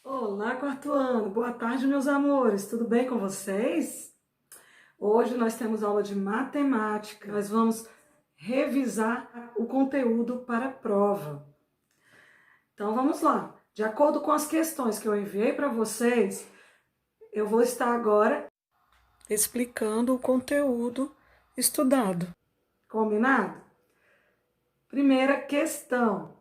Olá, quarto ano. Boa tarde, meus amores. Tudo bem com vocês? Hoje nós temos aula de matemática. Nós vamos revisar o conteúdo para a prova. Então vamos lá. De acordo com as questões que eu enviei para vocês, eu vou estar agora explicando o conteúdo estudado. Combinado? Primeira questão.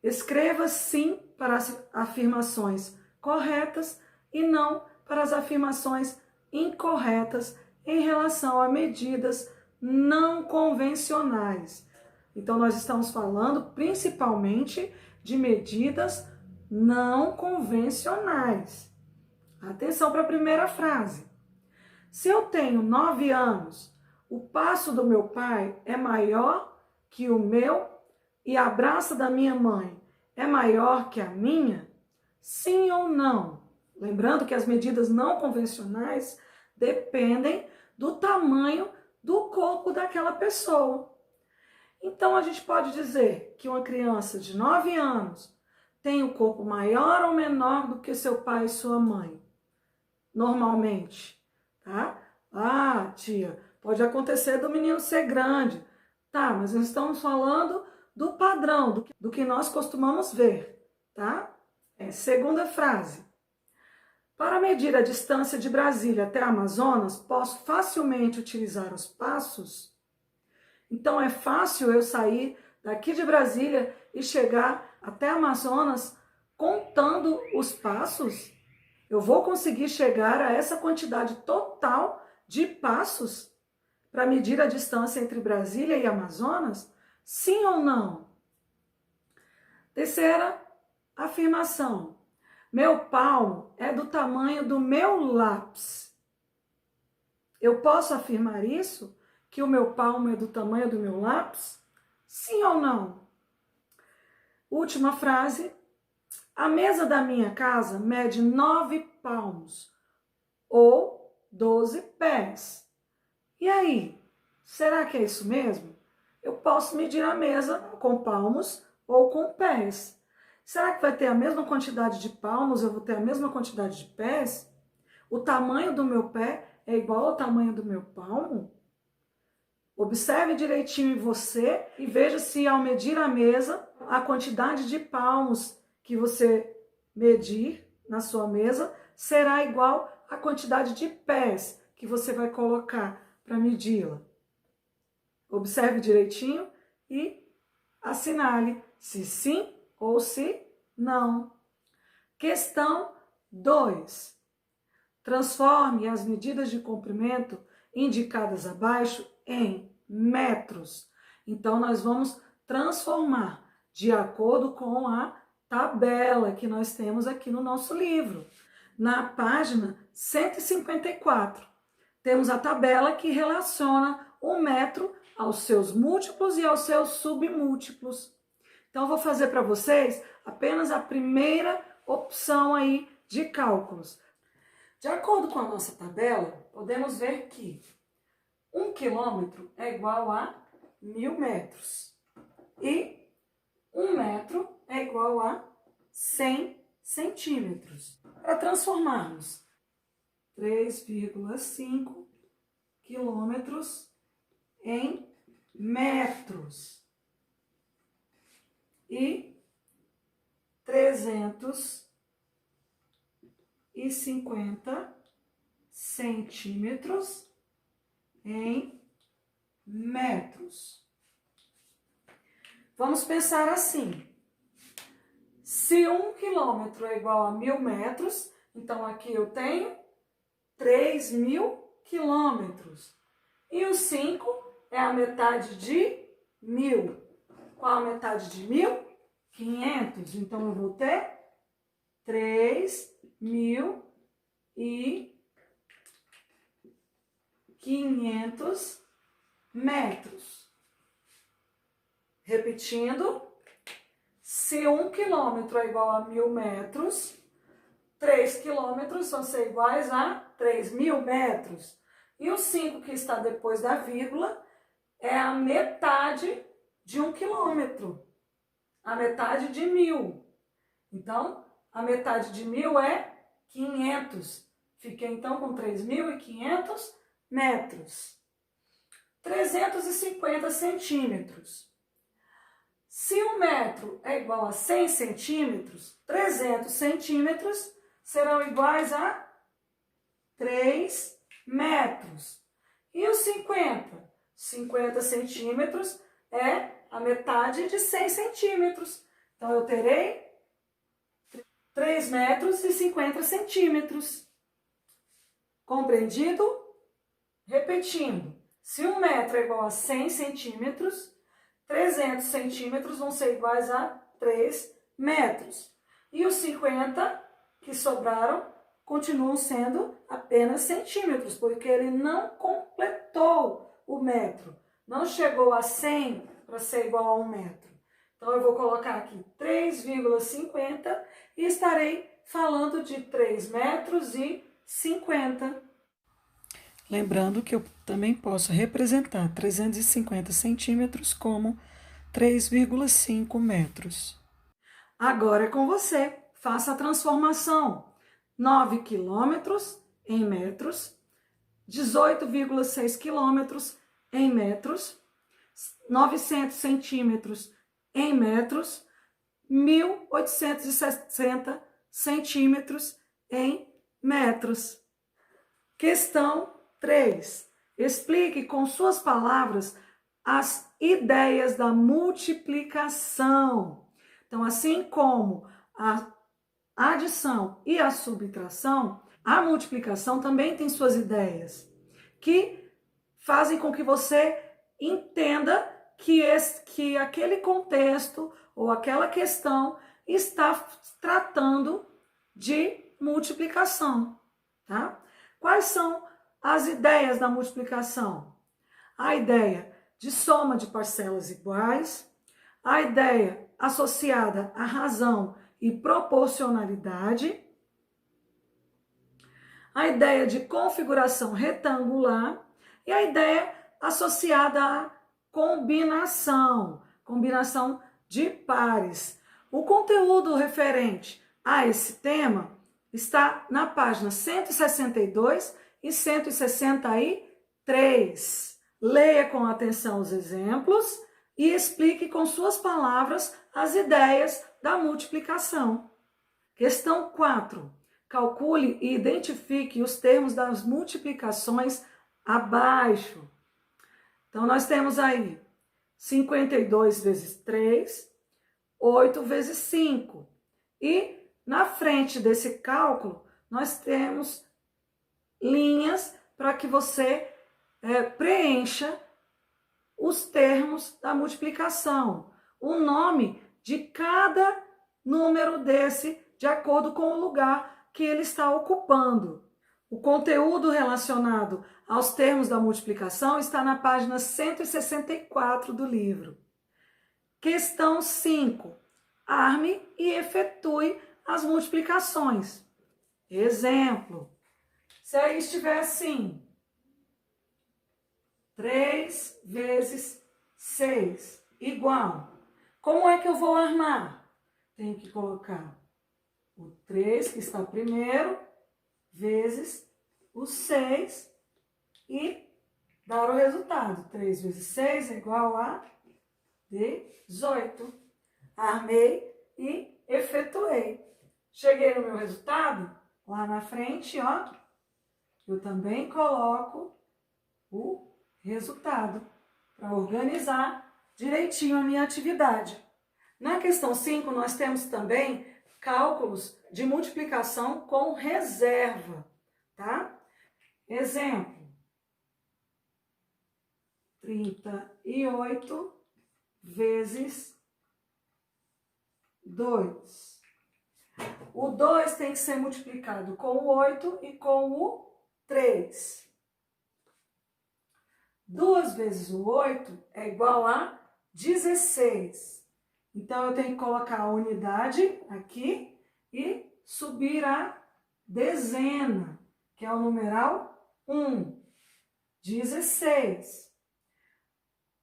Escreva sim para as afirmações corretas e não para as afirmações incorretas em relação a medidas não convencionais. Então, nós estamos falando principalmente de medidas não convencionais. Atenção para a primeira frase. Se eu tenho 9 anos, o passo do meu pai é maior que o meu e a braça da minha mãe é maior que a minha? Sim ou não? Lembrando que as medidas não convencionais dependem do tamanho do corpo daquela pessoa. Então, a gente pode dizer que uma criança de 9 anos tem o corpo maior ou menor do que seu pai e sua mãe? Normalmente, tá? Ah, tia, pode acontecer do menino ser grande. Tá, mas nós estamos falando do padrão, do que nós costumamos ver, tá? Segunda frase. Para medir a distância de Brasília até Amazonas, posso facilmente utilizar os passos? Então, é fácil eu sair daqui de Brasília e chegar até Amazonas contando os passos? Eu vou conseguir chegar a essa quantidade total de passos para medir a distância entre Brasília e Amazonas? Sim ou não? Terceira afirmação. Meu palmo é do tamanho do meu lápis. Eu posso afirmar isso? Que o meu palmo é do tamanho do meu lápis? Sim ou não? Última frase. A mesa da minha casa mede 9 palmos ou 12 pés. E aí, será que é isso mesmo? Eu posso medir a mesa com palmos ou com pés. Será que vai ter a mesma quantidade de palmos, eu vou ter a mesma quantidade de pés? O tamanho do meu pé é igual ao tamanho do meu palmo? Observe direitinho em você e veja se ao medir a mesa, a quantidade de palmos que você medir na sua mesa será igual à quantidade de pés que você vai colocar para medi-la. Observe direitinho e assinale se sim ou se não. Questão 2. Transforme as medidas de comprimento indicadas abaixo em metros. Então, nós vamos transformar de acordo com a tabela que nós temos aqui no nosso livro. Na página 154, temos a tabela que relaciona o metro aos seus múltiplos e aos seus submúltiplos. Então, eu vou fazer para vocês apenas a primeira opção aí de cálculos. De acordo com a nossa tabela, podemos ver que 1 quilômetro é igual a 1000 metros e 1 metro é igual a 100 centímetros. Para transformarmos 3,5 quilômetros em metros e 350 centímetros em metros. Vamos pensar assim. Se 1 quilômetro é igual a 1000 metros, então aqui eu tenho 3000 quilômetros. E o 5 é a metade de 1000. Qual a metade de 1000? 500. Então, eu vou ter 3.500 metros. Repetindo, se 1 quilômetro é igual a 1000 metros, 3 quilômetros vão ser iguais a 3.000 metros. E o 5 que está depois da vírgula é a metade de 1 quilômetro. A metade de 1000. Então, A metade de 1.000 é 500. Fiquei então com 3.500 metros. 350 centímetros. Se 1 metro é igual a 100 centímetros, 300 centímetros serão iguais a 3 metros. E os 50? 50 centímetros é a metade de 100 centímetros. Então, eu terei 3 metros e 50 centímetros. Compreendido? Repetindo, se 1 metro é igual a 100 centímetros, 300 centímetros vão ser iguais a 3 metros. E os 50 que sobraram continuam sendo apenas centímetros, porque ele não completou o metro. Não chegou a 100 para ser igual a 1 metro. Então, eu vou colocar aqui 3,50 e estarei falando de 3 metros e 50. Lembrando que eu também posso representar 350 centímetros como 3,5 metros. Agora é com você. Faça a transformação. 9 quilômetros em metros, 18,6 quilômetros em metros, 900 centímetros em metros, 1.860 centímetros em metros. Questão 3. Explique com suas palavras as ideias da multiplicação. Então, assim como a adição e a subtração, a multiplicação também tem suas ideias, que fazem com que você entenda que aquele contexto ou aquela questão está tratando de multiplicação, tá? Quais são as ideias da multiplicação? A ideia de soma de parcelas iguais, a ideia associada à razão e proporcionalidade, a ideia de configuração retangular e a ideia associada à combinação de pares. O conteúdo referente a esse tema está na página 162 e 163. Leia com atenção os exemplos e explique com suas palavras as ideias da multiplicação. Questão 4. Calcule e identifique os termos das multiplicações abaixo. Então, nós temos aí 52 vezes 3, 8 vezes 5. E na frente desse cálculo, nós temos linhas para que você preencha os termos da multiplicação. O nome de cada número desse, de acordo com o lugar que ele está ocupando. O conteúdo relacionado aos termos da multiplicação está na página 164 do livro. Questão 5. Arme e efetue as multiplicações. Exemplo. Se aí estiver assim, 3 vezes 6 igual. Como é que eu vou armar? Tenho que colocar o 3, que está primeiro, vezes o 6 e dar o resultado. 3 vezes 6 é igual a 18. Armei e efetuei. Cheguei no meu resultado, lá na frente, ó, eu também coloco o resultado para organizar direitinho a minha atividade. Na questão 5, nós temos também cálculos de multiplicação com reserva, tá? Exemplo, 38 vezes 2. O 2 tem que ser multiplicado com o 8 e com o 3. 2 vezes o 8 é igual a 16. Então, eu tenho que colocar a unidade aqui e subir a dezena, que é o numeral 1. 16.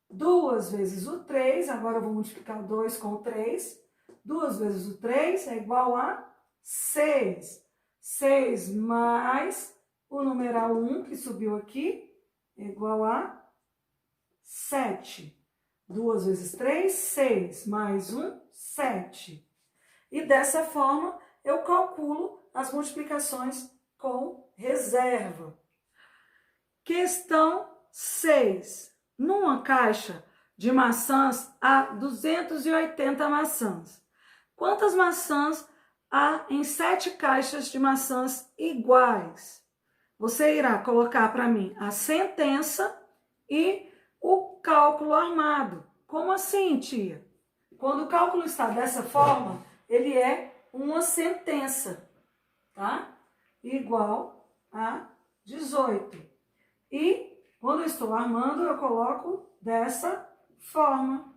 2 vezes o 3, agora eu vou multiplicar o 2 com o 3. 2 vezes o 3 é igual a 6. 6 mais o numeral 1, que subiu aqui, é igual a 7. 2 vezes 3, 6. Mais 1, 7. E dessa forma, eu calculo as multiplicações com reserva. Questão 6. Numa caixa de maçãs, há 280 maçãs. Quantas maçãs há em 7 caixas de maçãs iguais? Você irá colocar para mim a sentença e o cálculo armado. Como assim, tia? Quando o cálculo está dessa forma, ele é uma sentença, tá? Igual a 18. E quando eu estou armando, eu coloco dessa forma.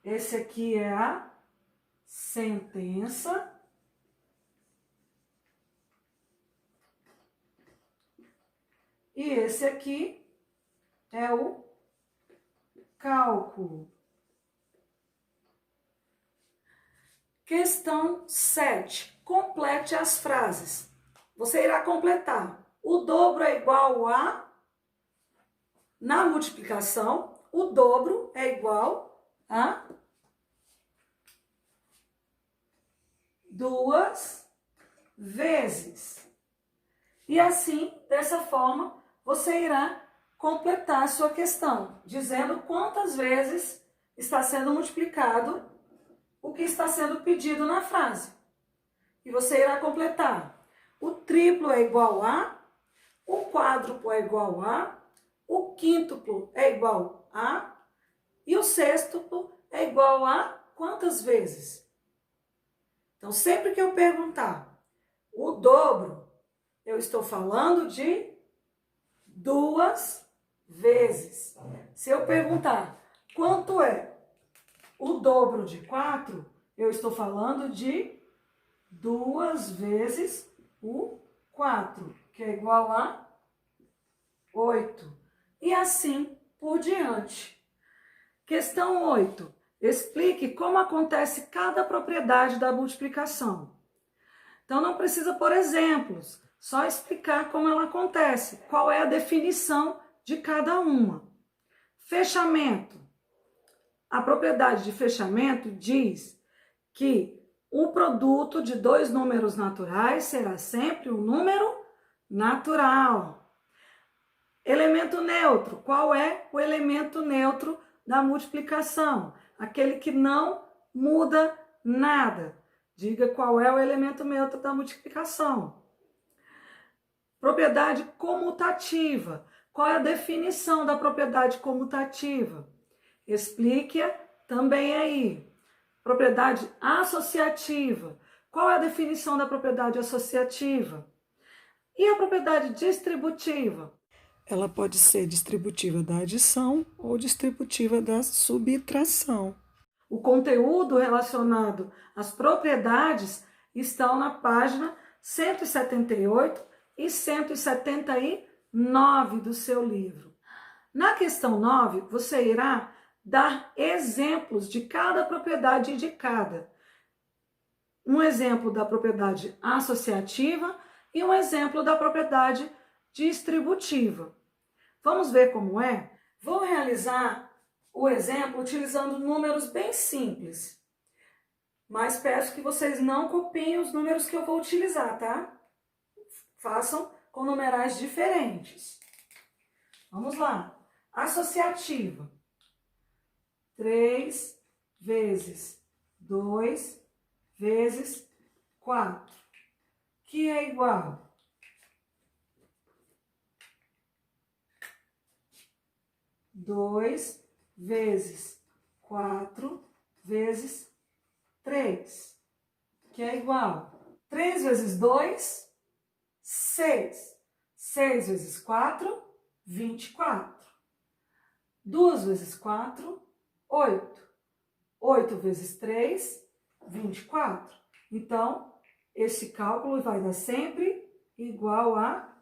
Esse aqui é a sentença. E esse aqui é o cálculo. Questão 7. Complete as frases. Você irá completar. O dobro é igual a... Na multiplicação, o dobro é igual a 2 vezes. E assim, dessa forma, você irá completar a sua questão, dizendo quantas vezes está sendo multiplicado o que está sendo pedido na frase. E você irá completar. O triplo é igual a, o quádruplo é igual a, o quíntuplo é igual a, e o sextuplo é igual a quantas vezes? Então, sempre que eu perguntar o dobro, eu estou falando de 2 vezes. Se eu perguntar quanto é o dobro de 4, eu estou falando de 2 vezes o 4, que é igual a 8. E assim por diante. Questão 8. Explique como acontece cada propriedade da multiplicação. Então, não precisa pôr exemplos, só explicar como ela acontece, qual é a definição de cada uma. Fechamento. A propriedade de fechamento diz que o produto de 2 números naturais será sempre um número natural. Elemento neutro. Qual é o elemento neutro da multiplicação? Aquele que não muda nada. Diga qual é o elemento neutro da multiplicação. Propriedade comutativa. Qual é a definição da propriedade comutativa? Explique-a também aí. Propriedade associativa. Qual é a definição da propriedade associativa? E a propriedade distributiva? Ela pode ser distributiva da adição ou distributiva da subtração. O conteúdo relacionado às propriedades estão na página 178 e 179 do seu livro. Na questão 9, você irá dar exemplos de cada propriedade indicada. Um exemplo da propriedade associativa e um exemplo da propriedade distributiva. Vamos ver como é? Vou realizar o exemplo utilizando números bem simples. Mas peço que vocês não copiem os números que eu vou utilizar, tá? Façam com numerais diferentes. Vamos lá. Associativa. 3 vezes 2 vezes 4, que é igual a 2 vezes 4 vezes 3, que é igual a 3 vezes 2, 6. 6 vezes 4, 24. 2 vezes 4, 8. 8 vezes 3, 24. Então, esse cálculo vai dar sempre igual a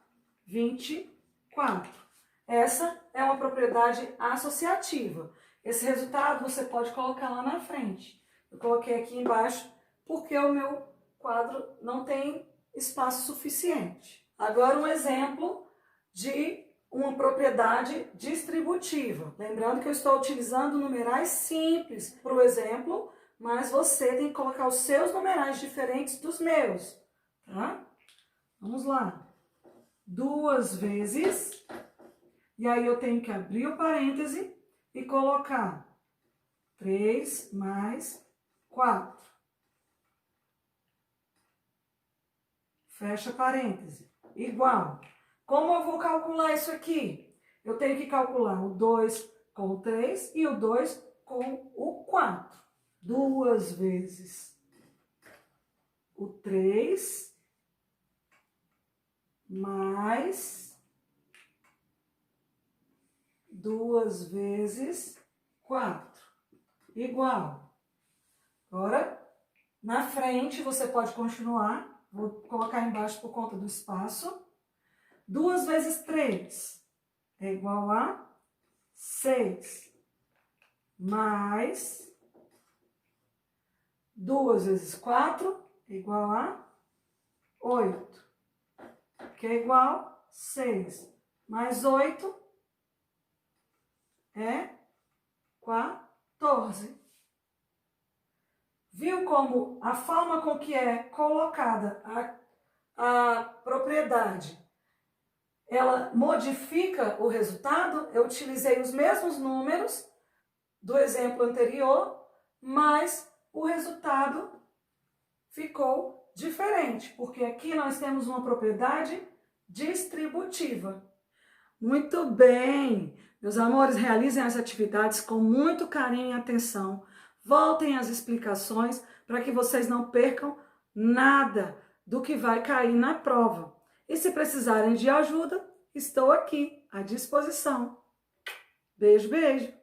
24. Essa é uma propriedade associativa. Esse resultado você pode colocar lá na frente. Eu coloquei aqui embaixo porque o meu quadro não tem espaço suficiente. Agora um exemplo de uma propriedade distributiva. Lembrando que eu estou utilizando numerais simples para o exemplo, mas você tem que colocar os seus numerais diferentes dos meus, tá? Vamos lá. 2 vezes, e aí eu tenho que abrir o parêntese e colocar 3 mais 4. Fecha parêntese. Igual. Como eu vou calcular isso aqui? Eu tenho que calcular o 2 com o 3 e o 2 com o 4. 2 vezes o 3 mais 2 vezes 4. Igual. Agora, na frente, você pode continuar. Vou colocar embaixo por conta do espaço. 2 vezes 3 é igual a 6. Mais 2 vezes 4 é igual a 8. Que é igual a 6. Mais 8 é 14. Viu como a forma com que é colocada a propriedade, ela modifica o resultado? Eu utilizei os mesmos números do exemplo anterior, mas o resultado ficou diferente, porque aqui nós temos uma propriedade distributiva. Muito bem! Meus amores, realizem as atividades com muito carinho e atenção. Voltem às explicações para que vocês não percam nada do que vai cair na prova. E se precisarem de ajuda, estou aqui à disposição. Beijo, beijo!